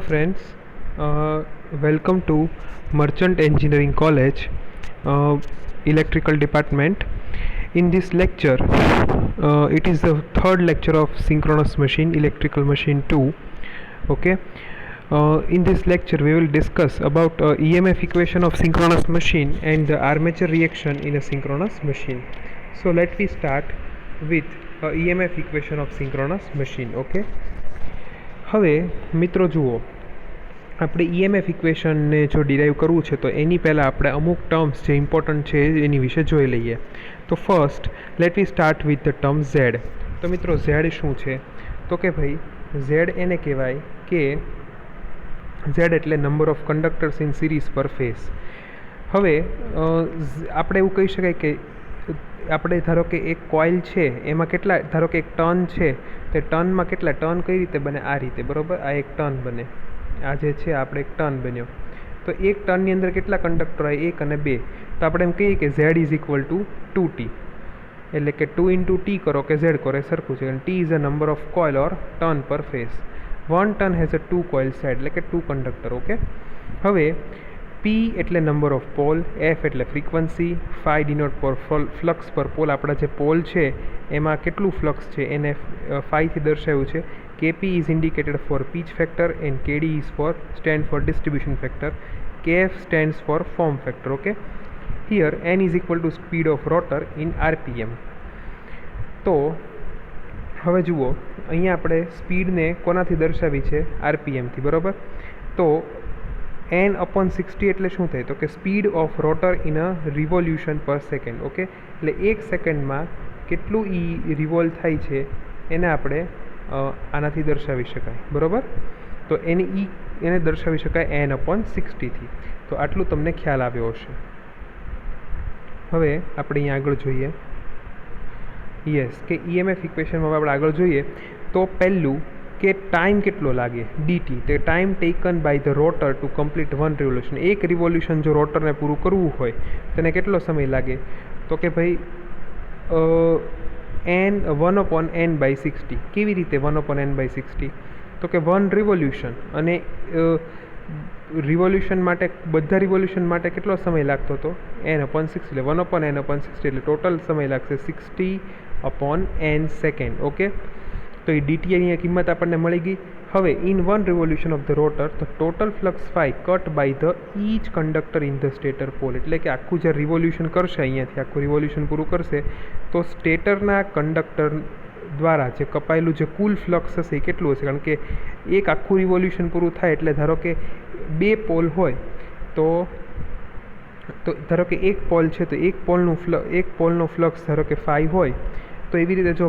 friends, welcome to Merchant Engineering College, Electrical Department. In this lecture, it is the third lecture of Synchronous Machine, Electrical Machine 2. Okay. In this lecture, we will discuss about EMF equation of synchronous machine and the armature reaction in a synchronous machine. So let me start with EMF equation of synchronous machine. Okay. હવે મિત્રો જુઓ, આપણે EMF ઇક્વેશનને જો derive કરવું છે તો એની પહેલાં આપણે અમુક ટર્મ્સ જે ઇમ્પોર્ટન્ટ છે એની વિશે જોઈ લઈએ. તો first let we start with the term Z. તો મિત્રો ઝેડ શું છે? તો કે ભાઈ ઝેડ એને કહેવાય કે ઝેડ એટલે number of conductors in series પર ફેઝ. હવે આપણે એવું કહી શકાય કે આપણે ધારો કે એક કોઇલ છે એમાં કેટલા, ધારો કે એક ટર્ન છે તે ટર્નમાં કેટલા ટર્ન કઈ રીતે બને? આ રીતે, બરાબર. આ એક ટર્ન બને, આ જે છે આપણે એક ટર્ન બન્યો. તો એક ટર્નની અંદર કેટલા કંડક્ટર હોય? 1 અને 2. તો આપણે એમ કહીએ કે Z is equal two 2t, એટલે કે 2 ઇન્ટુ ટી કરો કે ઝેડ કરો એ સરખું છે. અને T is a number of coil or turn per phase. One turn has a 2 coil side, એટલે કે 2 કંડક્ટર. ઓકે. હવે પી એટલે નંબર ઓફ પોલ, એફ એટલે frequency, phi denote per flux per pole. આપણા જે પોલ છે એમાં કેટલું ફ્લક્સ છે એને ફાઈથી દર્શાવ્યું છે. KP is indicated for pitch factor and KD is for stand for distribution factor. KF stands for form factor. Okay. Here N is equal to speed of rotor in RPM. તો હવે જુઓ, અહીંયા આપણે સ્પીડને કોનાથી દર્શાવી છે? આરપીએમથી, બરાબર. તો n/60 એટલે શું થાય? તો કે speed of rotor in a revolution પર સેકન્ડ. ઓકે. એટલે એક સેકન્ડમાં કેટલું રિવોલ્વ થાય છે એને આપણે આનાથી દર્શાવી શકાય, બરાબર. તો એને દર્શાવી શકાય n/60થી. તો આટલું તમને ખ્યાલ આવ્યો હશે. હવે આપણે અહીંયા આગળ જોઈએ. યસ, કે EMF ઇક્વેશનમાં આપણે આગળ જોઈએ તો પહેલું કે ટાઈમ કેટલો લાગે? dt. તે time taken by the rotor to complete one revolution. એક રિવોલ્યુશન જો રોટરને પૂરું કરવું હોય તેને કેટલો સમય લાગે? તો કે ભાઈ n/n/60. કેવી રીતે 1/n/60? તો કે 1 રિવોલ્યુશન, અને રિવોલ્યુશન માટે, બધા રિવોલ્યુશન માટે કેટલો સમય લાગતો હતો? n/60. એટલે 1/n/60 એટલે ટોટલ સમય લાગશે 60/n સેકન્ડ. ઓકે. તો એ dt અહીંયા કિંમત આપણને મળી ગઈ. હવે in 1 revolution of the rotor the total flux phi cut by the each conductor in the stator pole. એટલે કે આખું જે રિવોલ્યુશન કરશે, અહીંયાથી આખું રિવોલ્યુશન પૂરું કરશે તો સ્ટેટરના કંડક્ટર દ્વારા જે કપાયેલું જે કુલ ફ્લક્સ હશે એ કેટલું હશે? કારણ કે એક આખું રિવોલ્યુશન પૂરું થાય એટલે ધારો કે 2 પોલ હોય તો ધારો કે એક પોલ છે તો એક પોલનો ફ્લક્સ ધારો કે 5 હોય, તો એવી રીતે જો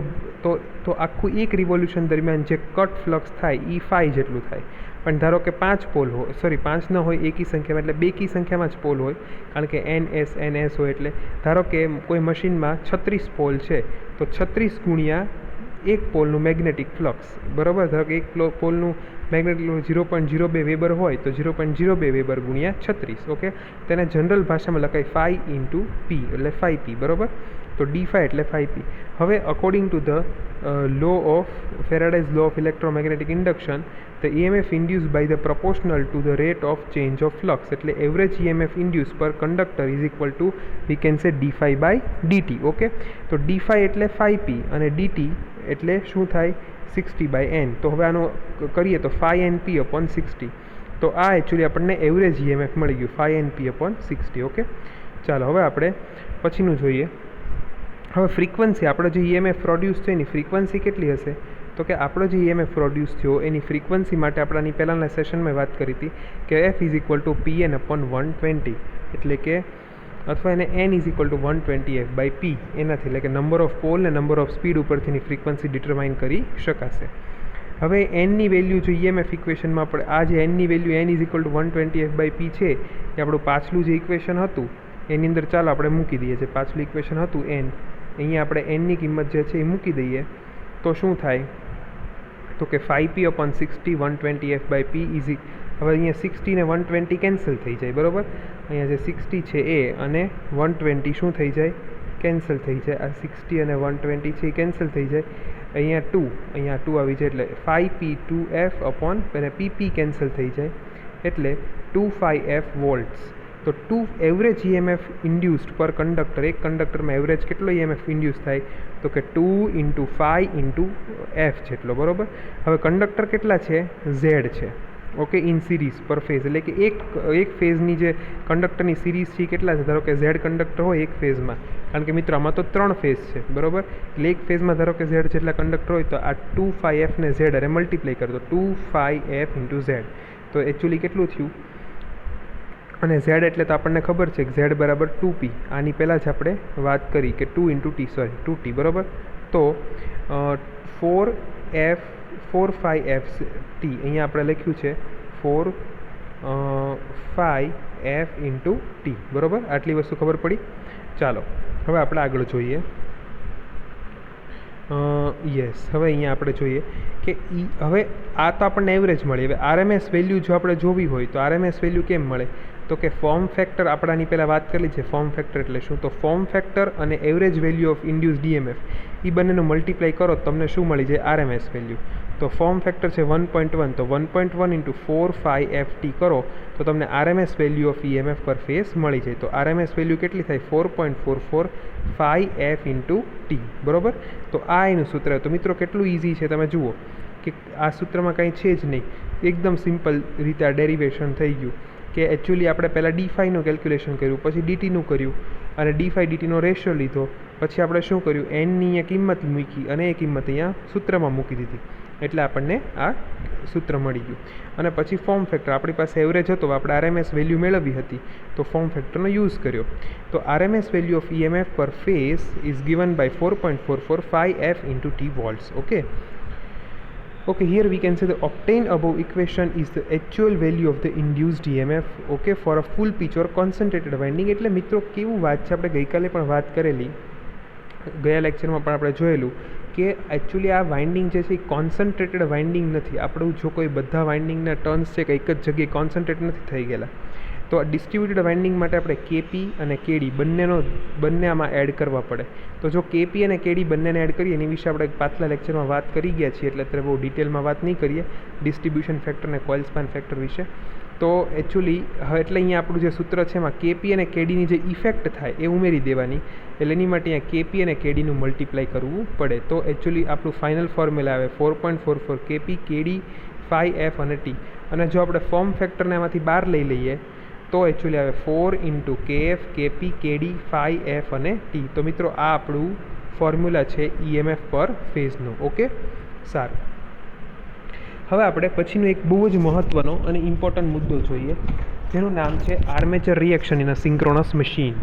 તો આખું એક રિવોલ્યુશન દરમિયાન જે કટ ફ્લક્સ થાય એ 5 જેટલું થાય. પણ ધારો કે 5 પોલ હોય, 5 ન હોય, એકી સંખ્યામાં, એટલે બેકી સંખ્યામાં જ પોલ હોય, કારણ કે NS હોય. એટલે ધારો કે કોઈ મશીનમાં 36 પોલ છે તો 36 ગુણ્યા એક પોલનું મેગ્નેટિક ફ્લક્સ, બરાબર. ધારો કે એક પોલનું મેગ્નેટિક 0.02 વેબર હોય તો 0.02 વેબર ગુણ્યા 36. ઓકે. તેને જનરલ ભાષામાં લખાય 5 ઇન્ટુ પી, એટલે 5p, બરાબર. તો d5 એટલે 5p. હવે according to the law of Faraday's law of electromagnetic induction, the EMF induce by the proportional to the rate of change of flux. એટલે average EMF induce per conductor is equal to we can say d5/dt. Okay. તો d5 એટલે 5p અને dt એટલે શું થાય? 60/n. તો હવે આનો કરીએ તો 5np/60. તો આ એકચ્યુઅલી આપણને એવરેજ EMF મળી ગયું 5np/60. ઓકે. ચાલો હવે આપણે પછીનું જોઈએ. હવે ફ્રીક્વન્સી, આપણો જે EMF પ્રોડ્યુસ છે એની ફ્રીક્વન્સી કેટલી હશે? તો કે આપણો જે EMF પ્રોડ્યુસ થયો એની ફ્રીક્વન્સી માટે આપણાની પહેલાંના સેશનમાં વાત કરી હતી કે f is equal two Pn/120, એટલે કે અથવા એને n is equal to 120f/p એનાથી, એટલે કે નંબર ઓફ પોલ ને નંબર ઓફ સ્પીડ ઉપરથી એની ફ્રીક્વન્સી ડિટરમાઇન કરી શકાશે. હવે nની વેલ્યુ જો EMF ઇક્વેશનમાં આપણે આ જે nની value n is equal to 120f/p છે એ આપણું પાછલું જે ઇક્વેશન હતું એની અંદર ચાલો આપણે મૂકી દઈએ. જે પાછલું ઇક્વેશન હતું n, અહીંયા આપણે nની કિંમત જે છે એ મૂકી દઈએ તો શું થાય? તો કે 5p/60 120f/p ઇઝ. હવે અહીંયા 60 ને 120 કેન્સલ થઈ જાય, બરાબર. અહીંયા જે 60 છે એ અને 120 શું થઈ જાય? કેન્સલ થઈ જાય. આ 60 અને 120 છે એ કેન્સલ થઈ જાય. અહીંયા 2 આવી જાય એટલે 5p2f અપોન અને pp કેન્સલ થઈ જાય એટલે 2πf વોલ્ટ્સ. તો 2 એવરેજ EMF ઇન્ડ્યુસ્ડ પર કંડક્ટર, એક કંડક્ટરમાં એવરેજ કેટલો EMF ઇન્ડ્યુસ થાય તો કે 2 × 5 × f જેટલો, બરાબર. હવે કંડક્ટર કેટલા છે? Z છે, ઓકે, ઇન સિરીઝ પર ફેઝ, એટલે કે એક ફેઝની જે કંડક્ટરની સિરીઝ છે કેટલા છે? ધારો કે Z કંડક્ટર હોય એક ફેઝમાં, કારણ કે મિત્રો આમાં તો 3 ફેઝ છે, બરાબર. એટલે એક ફેઝમાં ધારો કે Z જેટલા કંડક્ટર હોય તો આ 2πf ને Z અરે મલ્ટીપ્લાય કરતો 2πf × Z, તો એકચ્યુઅલી કેટલું થયું? અને Z એટલે તો આપણને ખબર છે કે Z બરાબર 2p. આની પહેલાં જ આપણે વાત કરી કે 2t, બરાબર. તો 4πf t અહીંયા આપણે લખ્યું છે 4πf × t, બરાબર. આટલી વસ્તુ ખબર પડી. ચાલો હવે આપણે આગળ જોઈએ. યસ, હવે અહીંયા આપણે જોઈએ કે હવે આ તો આપણને એવરેજ મળે. હવે RMS વેલ્યુ જો આપણે જોવી હોય તો RMS વેલ્યુ કેમ મળે? તો કે ફોર્મ ફેક્ટર આપણે આની પહેલાં વાત કરેલી છે. ફોર્મ ફેક્ટર એટલે શું? તો ફોર્મ ફેક્ટર અને average value of induced EMF એ બંનેનું મલ્ટીપ્લાય કરો તમને શું મળી જાય? RMS value. તો ફોર્મ ફેક્ટર છે 1.1, તો 1.1 × 4πft કરો તો તમને RMS value of EMF per phase મળી જાય. તો RMS વેલ્યુ કેટલી થાય? 4.44πf × t, બરાબર. તો આ એનું સૂત્ર. તો મિત્રો કેટલું ઇઝી છે તમે જુઓ કે આ સૂત્રમાં કંઈ છે જ નહીં, એકદમ સિમ્પલ રીતે આ ડેરિવેશન થઈ ગયું કે એકચ્યુઅલી આપણે પહેલાં dϕનું કેલ્ક્યુલેશન કર્યું, પછી dtનું કર્યું અને dϕ dtનો રેશિયો લીધો, પછી આપણે શું કર્યું? nની અહીંયા કિંમત મૂકી અને એ કિંમત અહીંયા સૂત્રમાં મૂકી દીધી, એટલે આપણને આ સૂત્ર મળી ગયું. અને પછી ફોર્મ ફેક્ટર, આપણી પાસે એવરેજ હતો, આપણે RMS વેલ્યુ મેળવવી હતી તો ફોર્મ ફેક્ટરનો યુઝ કર્યો. તો RMS value of EMF per phase is given by 4.44πf × t volts. Okay, here we can say the obtained above equation is the actual value of the induced EMF, okay, for a full pitch or concentrated winding. એટલે મિત્રો કેવું વાત છે, આપણે ગઈકાલે પણ વાત કરેલી, ગયા લેક્ચરમાં પણ આપણે જોયેલું કે એકચ્યુઅલી આ વાઇન્ડિંગ જે છે એ કોન્સન્ટ્રેટેડ વાઇન્ડિંગ નથી. આપણું જો કોઈ બધા વાઇન્ડિંગના ટર્ન્સ છે કે એક જ જગ્યાએ કોન્સન્ટ્રેટ નથી થઈ ગયેલા, તો આ ડિસ્ટ્રીબ્યુટેડ વાઇન્ડિંગ માટે આપણે KP અને KD બંને આમાં એડ કરવા પડે. તો જો KP અને KD બંનેને એડ કરીએ એની વિશે આપણે પાછલા લેક્ચરમાં વાત કરી ગયા છીએ, એટલે અત્યારે બહુ ડિટેલમાં વાત નહીં કરીએ ડિસ્ટ્રીબ્યુશન ફેક્ટર અને કોઇલ સ્પાન ફેક્ટર વિશે. તો એકચ્યુઅલી એટલે અહીંયા આપણું જે સૂત્ર છે એમાં KP અને KDની જે ઇફેક્ટ થાય એ ઉમેરી દેવાની, એટલે એની માટે અહીંયા KP અને KDનું મલ્ટીપ્લાય કરવું પડે. તો એકચ્યુઅલી આપણું ફાઇનલ ફોર્મ્યુલા આવે 4.44 KP KD phi f અને t. અને જો આપણે ફોર્મ ફેક્ટરને એમાંથી બહાર લઈ લઈએ તો એકચ્યુઅલી આવે 4 × KF KP KD phi f અને t. તો મિત્રો આ આપણું ફોર્મ્યુલા છે EMF પર ફેઝનું. ઓકે, સારું. હવે આપણે પછીનો એક બહુ જ મહત્ત્વનો અને ઇમ્પોર્ટન્ટ મુદ્દો જોઈએ, જેનું નામ છે armature reaction in a synchronous machine.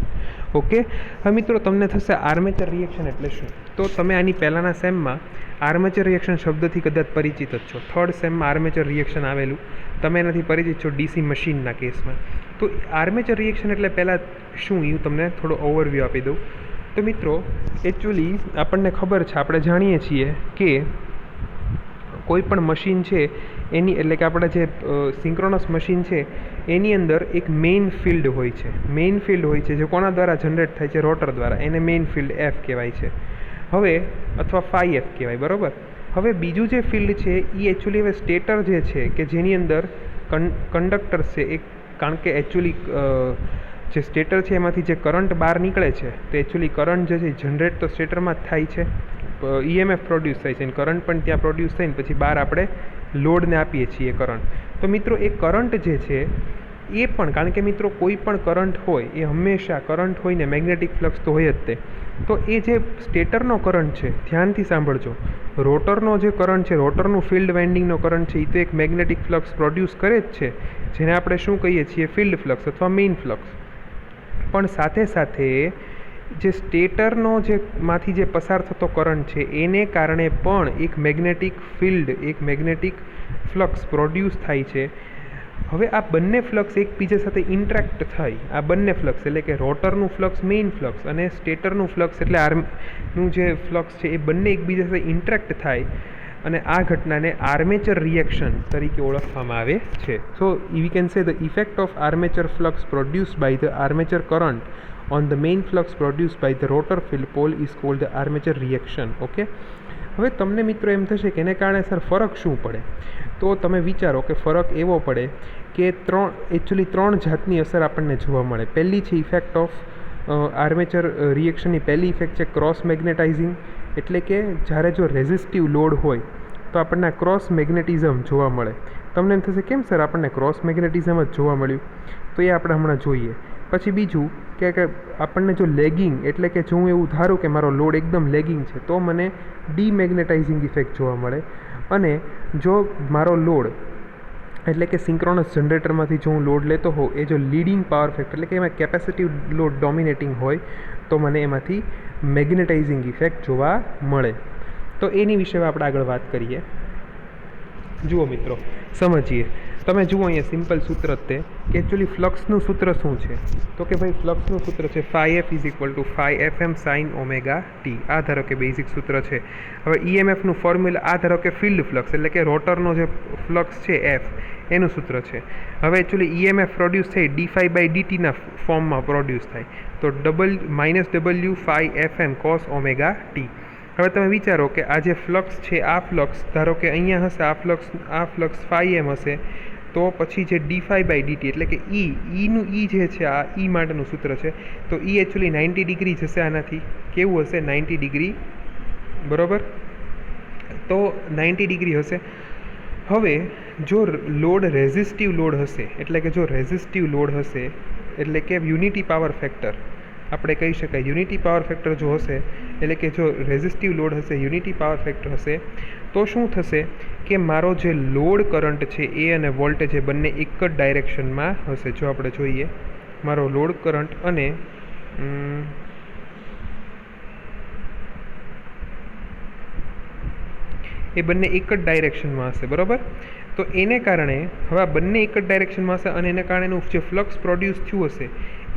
Okay, હવે મિત્રો તમને થશે આર્મેચર રિએક્શન એટલે શું? તો તમે આની પહેલાંના સેમમાં આર્મેચર રિએક્શન શબ્દથી કદાચ પરિચિત જ છો. થર્ડ સેમમાં આર્મેચર રિએક્શન આવેલું, તમે એનાથી પરિચિત છો DC મશીનના કેસમાં. તો આર્મેચર રિએક્શન એટલે પહેલાં શું એ તમને થોડો ઓવરવ્યૂ આપી દઉં. તો મિત્રો એકચ્યુઅલી આપણને ખબર છે, આપણે જાણીએ છીએ કે કોઈ પણ મશીન છે એની, એટલે કે આપણા જે સિંક્રોનસ મશીન છે એની અંદર એક મેઇન ફિલ્ડ હોય છે. મેઇન ફિલ્ડ હોય છે જે કોના દ્વારા જનરેટ થાય છે? રોટર દ્વારા. એને મેઇન ફિલ્ડ F કહેવાય છે. હવે અથવા phi f કહેવાય, બરાબર. હવે બીજું જે ફિલ્ડ છે એ એકચ્યુઅલી હવે સ્ટેટર જે છે કે જેની અંદર કંડક્ટર છે એ, કારણ કે એકચ્યુઅલી જે સ્ટેટર છે એમાંથી જે કરંટ બહાર નીકળે છે તો એકચ્યુઅલી કરંટ જે છે જનરેટ તો સ્ટેટરમાં જ થાય છે, EMF પ્રોડ્યુસ થાય છે અને કરંટ પણ ત્યાં પ્રોડ્યુસ થઈને પછી બહાર આપણે લોડને આપીએ છીએ કરંટ. તો મિત્રો એ કરંટ જે છે એ પણ, કારણ કે મિત્રો કોઈ પણ કરંટ હોય એ હંમેશા કરંટ હોય ને મેગ્નેટિક ફ્લક્સ તો હોય જ તે. તો એ જે સ્ટેટરનો કરંટ છે, ધ્યાનથી સાંભળજો, રોટરનો જે કરંટ છે, રોટરનું ફિલ્ડ વાઇન્ડિંગનો કરંટ છે એ તો એક મેગ્નેટિક ફ્લક્સ પ્રોડ્યુસ કરે જ છે, જેને આપણે શું કહીએ છીએ? ફિલ્ડ ફ્લક્સ અથવા મેઇન ફ્લક્સ. પણ સાથે સાથે જે સ્ટેટરનો જે માંથી જે પસાર થતો કરંટ છે એને કારણે પણ એક મેગ્નેટિક ફિલ્ડ, એક મેગ્નેટિક ફ્લક્સ પ્રોડ્યુસ થાય છે. હવે આ બંને ફ્લક્સ એકબીજા સાથે ઇન્ટરેક્ટ થઈ, આ બંને ફ્લક્સ એટલે કે રોટરનું ફ્લક્સ મેઇન ફ્લક્સ અને સ્ટેટરનું ફ્લક્સ એટલે આર્મનું જે ફ્લક્સ છે એ બંને એકબીજા સાથે ઇન્ટરેક્ટ થાય અને આ ઘટનાને આર્મેચર રિએક્શન તરીકે ઓળખવામાં આવે છે. So we can say the effect of armature flux produced by the armature current on the main flux produced by the rotor field pole is called the armature reaction. Okay, હવે તમને મિત્રો એમ થશે કે એને કારણે સર ફરક શું પડે, તો તમે વિચારો કે ફરક એવો પડે કે ત્રણ જાતની અસર આપણને જોવા મળે. પહેલી છે ઇફેક્ટ ઓફ આર્મેચર રિએક્શનની પહેલી ઇફેક્ટ છે ક્રોસ મેગ્નેટાઇઝિંગ, એટલે કે જ્યારે જો રેઝિસ્ટિવ લોડ હોય તો આપણને ક્રોસ મેગ્નેટિઝમ જોવા મળે. તમને એમ થશે કેમ સર આપણને ક્રોસ મેગ્નેટિઝમ જ જોવા મળ્યું, તો એ આપણે હમણાં જોઈએ. પછી બીજું કે આપણને જો લેગિંગ, એટલે કે જો હું એવું ધારું કે મારો લોડ એકદમ લેગિંગ છે તો મને ડીમેગ્નેટાઇઝિંગ ઇફેક્ટ જોવા મળે. અને જો મારો લોડ એટલે કે સિંક્રોનસ જનરેટરમાંથી જો હું લોડ લેતો હોઉં એ જો લીડિંગ પાવર ફેક્ટર એટલે કે એમાં કેપેસિટિવ લોડ ડોમિનેટિંગ હોય તો મને એમાંથી મેગ્નેટાઇઝિંગ ઇફેક્ટ જોવા મળે. તો એની વિશે આપણે આગળ વાત કરીએ. જુઓ મિત્રો, સમજીએ. તમે જુઓ અહીંયા સિમ્પલ સૂત્ર જ તે કે એકચ્યુઅલી ફ્લક્સનું સૂત્ર શું છે, તો કે ભાઈ ફ્લક્સનું સૂત્ર છે φf = φfm sin ωt. આ ધારો કે બેઝિક સૂત્ર છે. હવે EMFનું ફોર્મ્યુલા આ ધારો કે ફિલ્ડ ફ્લક્સ એટલે કે રોટરનો જે ફ્લક્સ છે F એનું સૂત્ર છે. હવે એકચ્યુઅલી EMF પ્રોડ્યુસ થાય dφ/dt ના ફોર્મમાં પ્રોડ્યુસ થાય, તો -w φfm cos ωt. હવે તમે વિચારો કે આ જે ફ્લક્સ છે, આ ફ્લક્સ ધારો કે અહીંયા હશે, આ ફ્લક્સ φm હશે, તો પછી જે dφ/dt એટલે કે ઈનું જે છે, આ ઈ માટેનું સૂત્ર છે, તો ઈ એકચ્યુઅલી 90 ડિગ્રી જશે આનાથી. કેવું હશે? 90 ડિગ્રી, બરાબર? તો 90 ડિગ્રી હશે. હવે જો લોડ રેઝિસ્ટિવ લોડ હશે, એટલે કે જો રેઝિસ્ટિવ લોડ હશે એટલે કે યુનિટી પાવર ફેક્ટર આપણે કહી શકાય, યુનિટી પાવર ફેક્ટર જો હશે એટલે કે જો રેઝિસ્ટિવ લોડ હશે, યુનિટી પાવર ફેક્ટર હશે, તો શું થશે કે મારો જે લોડ કરંટ છે એ અને વોલ્ટેજ એ બંને એક જ ડાયરેક્શનમાં હશે. જો આપણે જોઈએ મારો લોડ કરંટ અને એ બંને એક જ ડાયરેક્શનમાં હશે, બરાબર? તો એને કારણે હવે આ બંને એક જ ડાયરેક્શનમાં હશે અને એને કારણે એનું જે ફ્લક્સ પ્રોડ્યુસ થયું હશે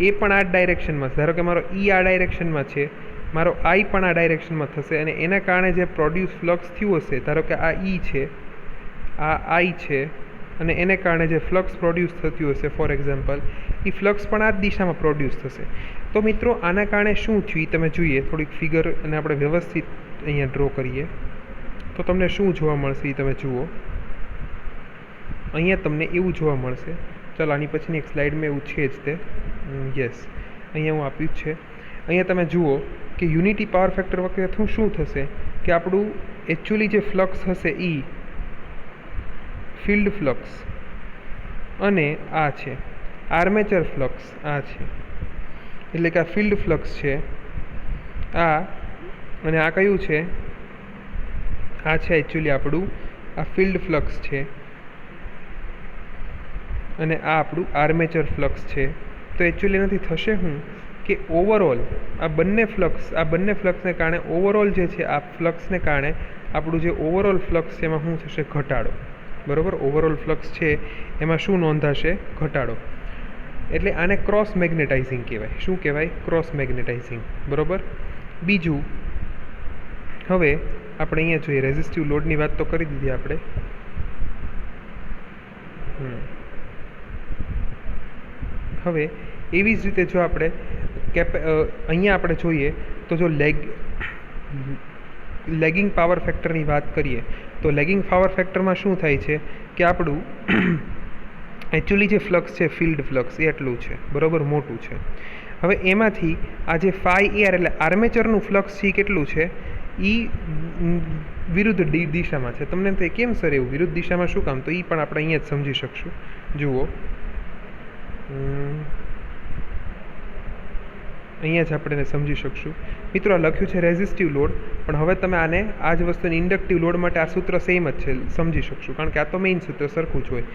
એ પણ આ ડાયરેક્શનમાં. ધારો કે મારો ઈ આ ડાયરેક્શનમાં છે, મારો આઈ પણ આ ડાયરેક્શનમાં થશે અને એના કારણે જે પ્રોડ્યુસ ફ્લક્સ થયું હશે, ધારો કે આ ઈ છે, આ આઈ છે, અને એને કારણે જે ફ્લક્સ પ્રોડ્યુસ થતું હશે ફોર એક્ઝામ્પલ, એ ફ્લક્સ પણ આ જ દિશામાં પ્રોડ્યુસ થશે. તો મિત્રો આના કારણે શું થયું એ તમે જોઈએ, થોડીક ફિગર અને આપણે વ્યવસ્થિત અહીંયા ડ્રો કરીએ તો તમને શું જોવા મળશે એ તમે જુઓ. અહીંયા તમને એવું જોવા મળશે. ચાલો આની પછીની એક સ્લાઇડમાં એવું છે જ તે, યસ અહીંયા હું આપ્યું જ છે. અહીંયા તમે જુઓ કે યુનિટી પાવર ફેક્ટર વખતે શું થશે કે આપણું એકચ્યુઅલી જે ફ્લક્સ હશે એ ફિલ્ડ ફ્લક્સ અને આ છે આર્મેચર ફ્લક્સ, આ છે એટલે કે આ ફિલ્ડ ફ્લક્સ છે આ, અને આ કયું છે? આ છે એકચ્યુઅલી આપણું આ ફિલ્ડ ફ્લક્સ છે અને આ આપણું આર્મેચર ફ્લક્સ છે. તો એકચ્યુઅલી એનાથી થશે શું કે ઓવરઓલ આ બંને ફ્લક્સને કારણે ઓવરઓલ જે છે આ ફ્લક્સને કારણે આપણું જે ઓવરઓલ ફ્લક્સ છે એમાં શું થશે? ઘટાડો, બરાબર? ઓવરઓલ ફ્લક્સ છે એમાં શું નોંધાશે? ઘટાડો. એટલે આને ક્રોસ મેગ્નેટાઇઝિંગ કહેવાય. શું કહેવાય? ક્રોસ મેગ્નેટાઇઝિંગ, બરાબર? બીજું હવે આપણે અહીંયા જોઈએ, રેઝિસ્ટિવ લોડની વાત તો કરી દીધી આપણે. હવે એવી જ રીતે જો આપણે અહીંયા આપણે જોઈએ તો જો લેગિંગ પાવર ફેક્ટરની વાત કરીએ તો લેગિંગ પાવર ફેક્ટરમાં શું થાય છે કે આપણું એકચ્યુઅલી જે ફ્લક્સ છે ફિલ્ડ ફ્લક્સ એ એટલું છે, બરાબર? મોટું છે. હવે એમાંથી આ જે φAR એટલે આર્મેચરનું ફ્લક્સ છે કેટલું છે? એ વિરુદ્ધ દિશામાં છે. તમને એમ થાય કેમ સર એવું વિરુદ્ધ દિશામાં શું કામ? તો એ પણ આપણે અહીંયા જ સમજી શકશું. જુઓ અહીંયા જ આપણે સમજી શકશું. મિત્રો આ લખ્યું છે રેઝિસ્ટિવ લોડ, પણ હવે તમે આને આ જ વસ્તુને ઇન્ડક્ટિવ લોડ માટે આ સૂત્ર સેમ જ છે, સમજી શકશું, કારણ કે આ તો મેઇન સૂત્ર સરખું જ હોય.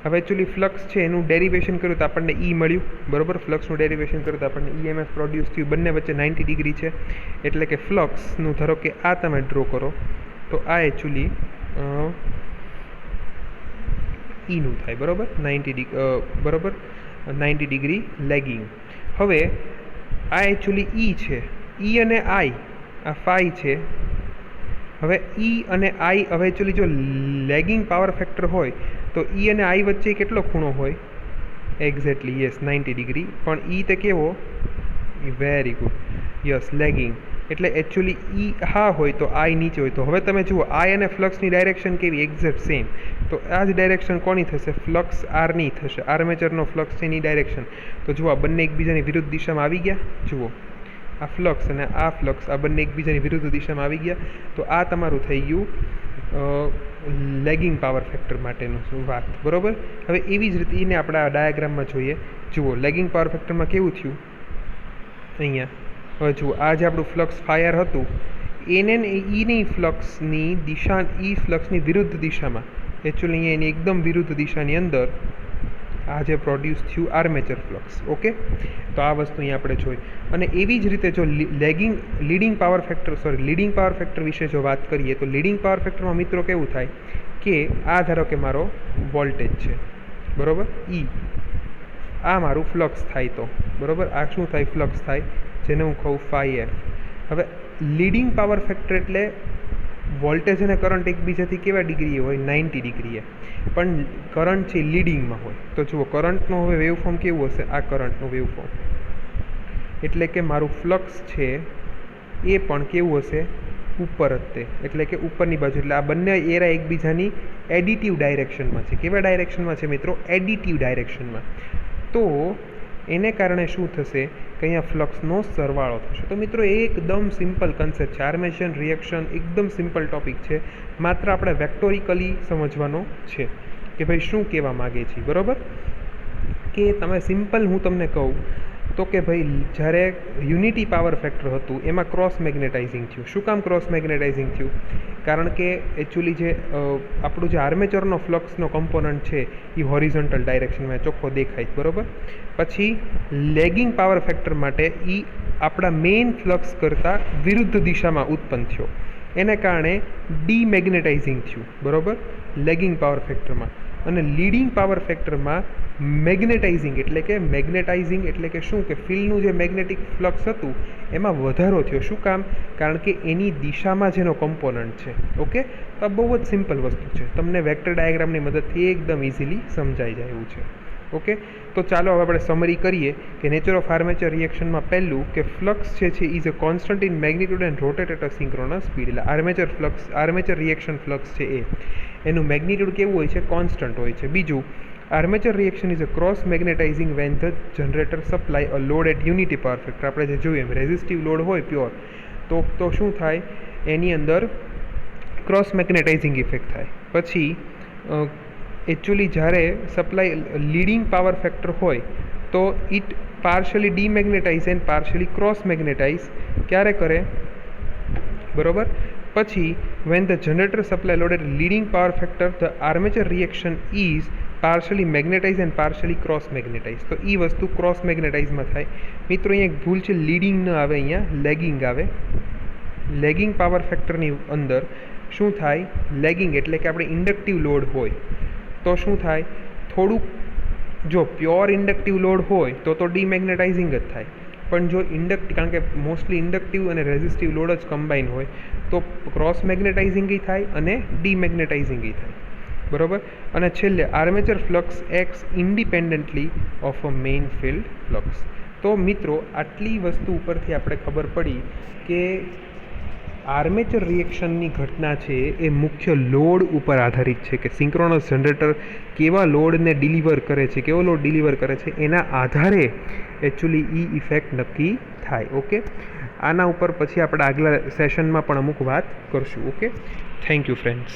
હવે એકચ્યુઅલી ફ્લક્સ છે એનું ડેરિવેશન કર્યું તો આપણને ઈ મળ્યું, બરાબર? ફ્લક્સનું ડેરિવેશન કર્યું તો આપણને EMF પ્રોડ્યુસ થયું. બંને વચ્ચે 90 ડિગ્રી છે એટલે કે ફ્લક્સનું ધારો કે આ તમે ડ્રો કરો તો આ એકચ્યુઅલી ઈનું થાય, બરાબર? 90 ડિગ્રી લેગિંગ. હવે આ એકચ્યુઅલી ઈ છે, ઈ અને આઈ આ ફાઈ છે. હવે ઈ અને આઈ હવે એકચ્યુઅલી જો લેગિંગ પાવર ફેક્ટર હોય તો ઈ અને આઈ વચ્ચે કેટલો ખૂણો હોય? Exactly yes 90 degree. પણ ઈ તે કેવો? Very good, yes lagging. એટલે એકચ્યુઅલી ઈ હા હોય તો આઈ નીચે હોય. તો હવે તમે જુઓ આઈ અને ફ્લક્સની ડાયરેક્શન કેવી, એક્ઝેક્ટ સેમ. તો આ જ ડાયરેક્શન કોની થશે, ફ્લક્સ આરની થશે. આર્મેચરનો ફ્લક્સ છે એની ડાયરેક્શન. તો જુઓ આ બંને એકબીજાની વિરુદ્ધ દિશામાં આવી ગયા. જુઓ આ ફ્લક્સ અને આ ફ્લક્સ આ બંને એકબીજાની વિરુદ્ધ દિશામાં આવી ગયા. તો આ તમારું થઈ ગયું લેગિંગ પાવર ફેક્ટર માટેનું વાત, બરાબર. હવે એવી જ રીતે એને આપણે આ ડાયાગ્રામમાં જોઈએ. જુઓ લેગિંગ પાવર ફેક્ટરમાં કેવું થયું અહીંયા. હવે જુઓ આ જે આપણું ફ્લક્સ ફાયર હતું એને ઈની ફ્લક્સની દિશા, ઈ ફ્લક્સની વિરુદ્ધ દિશામાં, એકચ્યુઅલી અહીંયા એની એકદમ વિરુદ્ધ દિશાની અંદર આ જે પ્રોડ્યુસ થયું આર્મેચર ફ્લક્સ. ઓકે, તો આ વસ્તુ અહીંયા આપણે જોઈ. અને એવી જ રીતે જો લીડિંગ પાવર ફેક્ટર વિશે જો વાત કરીએ તો લીડિંગ પાવર ફેક્ટરમાં મિત્રો કેવું થાય કે આ ધારો કે મારો વોલ્ટેજ છે, બરાબર, ઈ આ મારું ફ્લક્સ થાય, તો બરાબર આ શું થાય, ફ્લક્સ થાય, જેને હું કહું ફાઈ એફ. હવે લીડિંગ પાવર ફેક્ટર એટલે વોલ્ટેજ અને કરંટ એકબીજાથી કેવા ડિગ્રીએ હોય, 90 ડિગ્રીએ, પણ કરંટ છે લીડિંગમાં હોય. તો જુઓ કરંટનું હવે વેવફોર્મ કેવું હશે, આ કરંટનું વેવફોર્મ, એટલે કે મારું ફ્લક્સ છે એ પણ કેવું હશે, ઉપર જ તે, એટલે કે ઉપરની બાજુ. એટલે આ બંને એરા એકબીજાની એડિટિવ ડાયરેક્શનમાં છે. કેવા ડાયરેક્શનમાં છે મિત્રો, એડિટિવ ડાયરેક્શનમાં. તો એને કારણે શું થશે કે અહીંયા ફ્લક્સનો સરવાળો થશે. તો મિત્રો એ એકદમ સિમ્પલ કન્સેપ્ટ છે. આર્મેચર રિએક્શન એકદમ સિમ્પલ ટોપિક છે, માત્ર આપણે વેક્ટોરિકલી સમજવાનો છે કે ભાઈ શું કહેવા માગે છે, બરાબર. કે તમે સિમ્પલ હું તમને કહું તો કે ભાઈ જ્યારે યુનિટી પાવર ફેક્ટર હતું એમાં ક્રોસ મેગ્નેટાઇઝિંગ થયું. શું કામ ક્રોસ મેગ્નેટાઇઝિંગ થયું? કારણ કે એકચ્યુઅલી જે આપણું જે આર્મેચરનો ફ્લક્સનો કમ્પોનન્ટ છે એ હોરિઝોન્ટલ ડાયરેક્શનમાં ચોખ્ખો દેખાય, બરાબર. પછી લેગિંગ પાવર ફેક્ટર માટે એ આપણા મેઇન ફ્લક્સ કરતાં વિરુદ્ધ દિશામાં ઉત્પન્ન થયો, એને કારણે ડીમેગ્નેટાઇઝિંગ થયું, બરાબર, લેગિંગ પાવર ફેક્ટરમાં. અને લીડિંગ પાવર ફેક્ટરમાં મેગ્નેટાઇઝિંગ એટલે કે શું કે ફિલ્ડનું જે મેગ્નેટિક ફ્લક્સ હતું એમાં વધારો થયો. શું કામ? કારણ કે એની દિશામાં જેનો કમ્પોનન્ટ છે. ઓકે, તો આ બહુ જ સિમ્પલ વસ્તુ છે, તમને વેક્ટર ડાયાગ્રામની મદદથી એકદમ ઇઝીલી સમજાઈ જાય એવું છે. ઓકે, તો ચાલો હવે આપણે સમરી કરીએ કે નેચર ઓફ આર્મેચર રિએક્શનમાં પહેલું કે ફ્લક્સ છે is a constant in magnitude and rotate at a synchronous speed. એટલે આર્મેચર રિએક્શન ફ્લક્સ છે એનું મેગ્નિટ્યુડ કેવું હોય છે, કોન્સ્ટન્ટ હોય છે. બીજું, armature reaction is a cross magnetising when the generator supply a load at unity power factor. આપણે જે જોયું એમ રેઝિસ્ટિવ લોડ હોય પ્યોર, તો શું થાય એની અંદર ક્રોસ મેગ્નેટાઇઝિંગ ઇફેક્ટ થાય. પછી એકચ્યુઅલી જ્યારે સપ્લાય લીડિંગ પાવર ફેક્ટર હોય તો it partially demagnetize and partially cross magnetize ક્યારે કરે, બરાબર. પછી when the generator supply load at leading power factor the armature reaction is partially magnetize and partially cross magnetize. તો એ વસ્તુ ક્રોસ મેગ્નેટાઇઝમાં થાય. મિત્રો અહીંયા એક ભૂલ છે, લીડિંગ ન આવે, અહીંયા લેગિંગ આવે. લેગિંગ પાવર ફેક્ટરની અંદર શું થાય, લેગિંગ એટલે કે આપણે ઇન્ડક્ટિવ લોડ હોય તો શું થાય, થોડુંક જો પ્યોર ઇન્ડક્ટિવ લોડ હોય તો ડીમેગ્નેટાઇઝિંગ જ થાય. પણ જો કારણ કે મોસ્ટલી ઇન્ડક્ટિવ અને રેઝિસ્ટિવ લોડ જ કમ્બાઈન હોય તો ક્રોસ મેગ્નેટાઇઝિંગ થાય અને ડીમેગ્નેટાઇઝિંગ થાય, બરાબર. અને છેલ્લે armature flux acts independently of a main field flux. તો મિત્રો આટલી વસ્તુ ઉપરથી આપણે ખબર પડી કે આર્મેચર રિએક્શનની ઘટના છે એ મુખ્ય લોડ ઉપર આધારિત છે કે સિંક્રોનસ જનરેટર કેવા લોડને ડિલિવર કરે છે, કેવો લોડ ડિલિવર કરે છે, એના આધારે એકચ્યુઅલી ઇફેક્ટ નક્કી થાય. ઓકે, આના ઉપર પછી આપણે આગલા સેશનમાં પણ અમુક વાત કરશું. Okay, thank you friends.